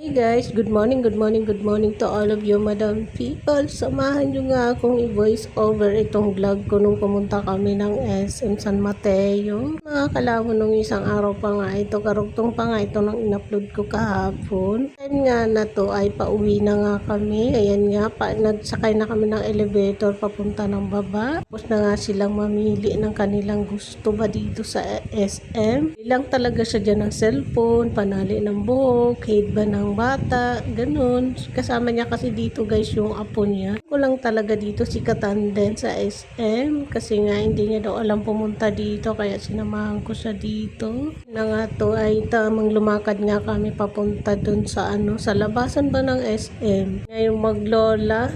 Hey guys, good morning, good morning, good morning to all of you madam people. Samahan nyo nga akong i-voice over itong vlog ko nung pumunta kami ng SM San Mateo. Mga kalawon nung isang araw pa nga ito, karugtong pa nga ito nang in-upload ko kahapon. Ayan nga na to ay pauwi na nga kami. Ayan nga, nagsakay na kami ng elevator papunta ng baba. Tapos na nga silang mamili ng kanilang gusto ba dito sa SM. Ilang talaga siya dyan ng cellphone, panali ng buhok, headband ng bata, ganun. Kasama niya kasi dito guys yung apo niya. Ko lang talaga dito si Katanden sa SM kasi nga hindi niya daw alam pumunta dito kaya sinamahan ko siya dito. Na nga to ay tamang lumakad nga kami papunta dun sa sa labasan ba ng SM. Ngayong maglola,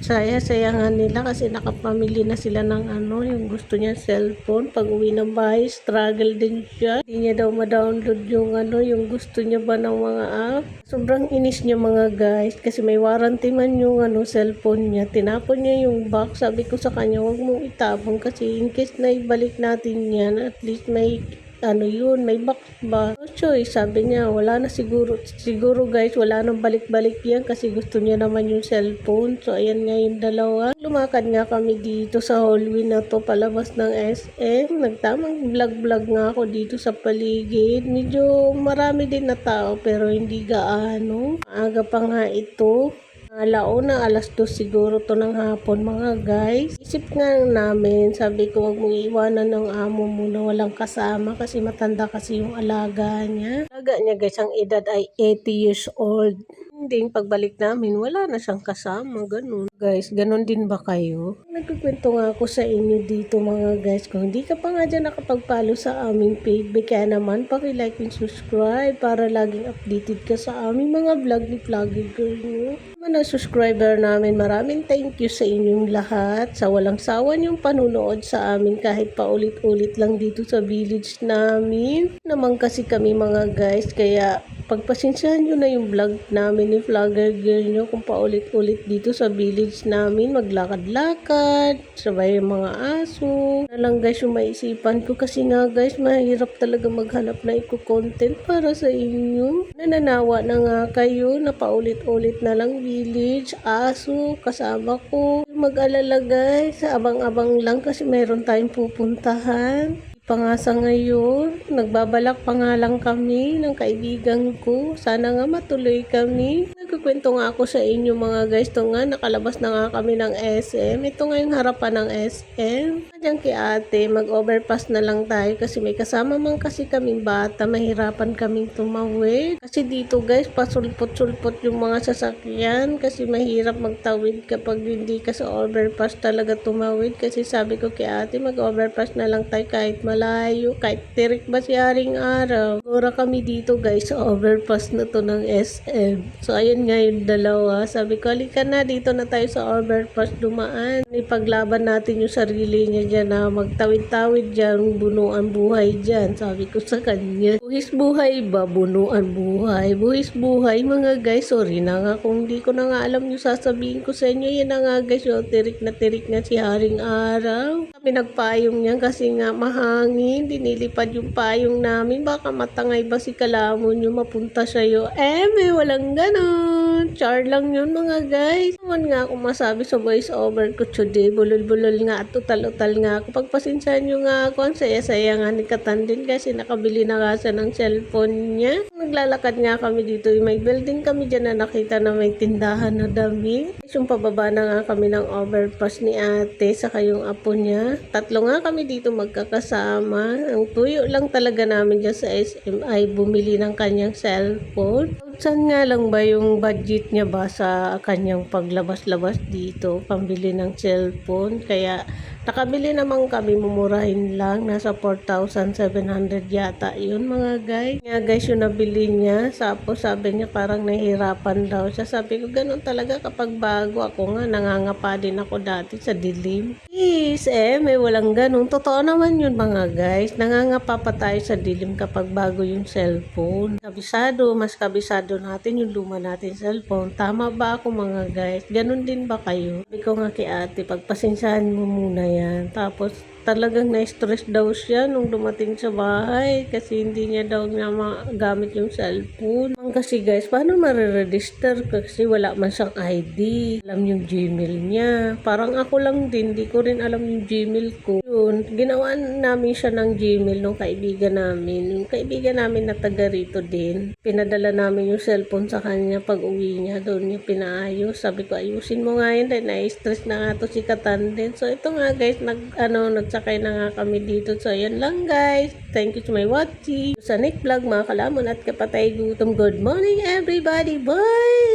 saya-saya nga nila kasi nakapamili na sila ng yung gusto niya cellphone. Pag uwi ng bahay, struggle din siya. Hindi niya daw ma-download yung yung gusto niya ba ng mga app. Sobrang inis niya mga guys kasi may warranty man yung cellphone niya. Tinapon niya yung box. Sabi ko sa kanya, wag mong itapon kasi in case na ibalik natin yan, at least may may box ba? No choice, sabi niya, wala na siguro. Siguro guys, wala nang balik-balik yan kasi gusto niya naman yung cellphone. So ayan nga yung dalawa. Lumakad nga kami dito sa hallway na to palabas ng SM. Nagtamang vlog-vlog nga ako dito sa paligid. Medyo marami din na tao pero hindi gaano. Maaga pa nga ito. Alauna, alas 2 siguro to ng hapon mga guys. Isip nga namin, sabi ko wag mong iwanan ng amo mo na walang kasama kasi matanda kasi yung alaga niya. Alaga niya guys, ang edad ay 80 years old. Hindi, pagbalik namin, wala na siyang kasama, ganun. Guys, ganun din ba kayo? Nagkukwento nga ako sa inyo dito mga guys. Kung hindi ka pa nga dyan nakapag-follow sa aming page, kaya naman paki-like and subscribe para laging updated ka sa aming mga vlog ni Vlogger Girl nyo. Mga subscriber namin, maraming thank you sa inyong lahat. Sa walang sawa yung panunood sa amin kahit paulit-ulit lang dito sa village namin. Naman kasi kami mga guys, kaya pagpasensyahan nyo na yung vlog namin ni Vlogger Girl nyo kung paulit-ulit dito sa village namin, maglakad-lakad, sabay yung mga aso. Na lang guys yung maisipan ko kasi nga guys, mahirap talaga maghanap na content para sa inyo. Nananawa na nga kayo na paulit-ulit na lang village, aso, kasama ko. Mag-alala guys, abang-abang lang kasi mayroon tayong pupuntahan. Pangasa ngayon, nagbabalak pa nga lang kami ng kaibigan ko. Sana nga matuloy kami. Nagkukwento nga ako sa inyo mga guys. Ito nga, nakalabas na nga kami ng SM. Ito nga yung harapan ng SM. Diyan kay ate, mag-overpass na lang tayo kasi may kasama man kasi kaming bata. Mahirapan kaming tumawid. Kasi dito guys, pasulpot-sulpot yung mga sasakyan kasi mahirap magtawid kapag hindi ka sa overpass talaga tumawid. Kasi sabi ko kay ate, mag-overpass na lang tayo kahit malayo, kahit tirik ba si Haring Araw. Gora kami dito guys sa overpass na to ng SM. So ayun nga yung dalawa. Sabi ko, halika na, dito na tayo sa overpass dumaan. Ipaglaban natin yung sarili niya dyan na magtawid-tawid dyan, bunuan buhay dyan. Sabi ko sa kanya, buhis buhay ba? Bunuan buhay. Buhis buhay mga guys. Sorry na nga kung hindi ko na nga alam yung sasabihin ko sa inyo. Yan na nga guys, yung tirik na si Haring Araw. Kami nagpayong niyan kasi nga mahangin. Dinilipad yung payong namin. Baka matangay ba si kalamon nyo mapunta sa'yo. May walang ganon. Char lang yun mga guys. Naman nga akong masabi sa voice over ko today. Bulol-bulol nga at utal-utal nga ako. Pagpasensyahan nyo nga ako. Ang saya-saya nga ni Katanden kasi nakabili na nga siya ng cellphone niya. Naglalakad nga kami dito. May building kami dyan na nakita na may tindahan na damit. Yung pababa na nga kami ng overpass ni ate saka yung apo niya. Tatlo nga kami dito magkakasama. Ang tuyo lang talaga namin dyan sa SM ay bumili ng kanyang cellphone. Saan nga lang ba yung budget niya ba sa kanyang paglabas-labas dito, pambili ng cellphone? Kaya nakabili naman kami, mumurahin lang, nasa 4,700 yata yun mga guys. Nga guys yung nabili niya, tapos sabi niya parang nahihirapan daw siya. Sabi ko ganun talaga kapag bago, ako nga nangangapa din ako dati sa dilim. Yes, may walang ganun. Totoo naman yun mga guys, nangangapa pa tayo sa dilim kapag bago yung cellphone. Kabisado, mas kabisado isasarado natin yung luma natin cellphone. Tama ba ako mga guys? Ganon din ba kayo? Sabi ko nga kay ate, pagpasensyahan mo muna yan. Tapos talagang na-stress daw siya nung dumating sa bahay kasi hindi niya daw niya magamit yung cellphone. Kasi guys, paano mariregister kasi wala man siyang ID. Alam yung Gmail niya. Parang ako lang din, di ko rin alam yung Gmail ko. Yun, ginawa namin siya ng Gmail nung kaibigan namin. Yung kaibigan namin na taga rito din. Pinadala namin yung cellphone sa kanya pag uwi niya. Doon niya pinaayos. Sabi ko, ayusin mo nga yun dahil na-stress na nga to si Katanden. So ito nga guys, nagsakay na nga kami dito. So ayan lang guys. Thank you to my watching. Sa next vlog mga kalamon at kapatay gutom. Good morning everybody. Bye!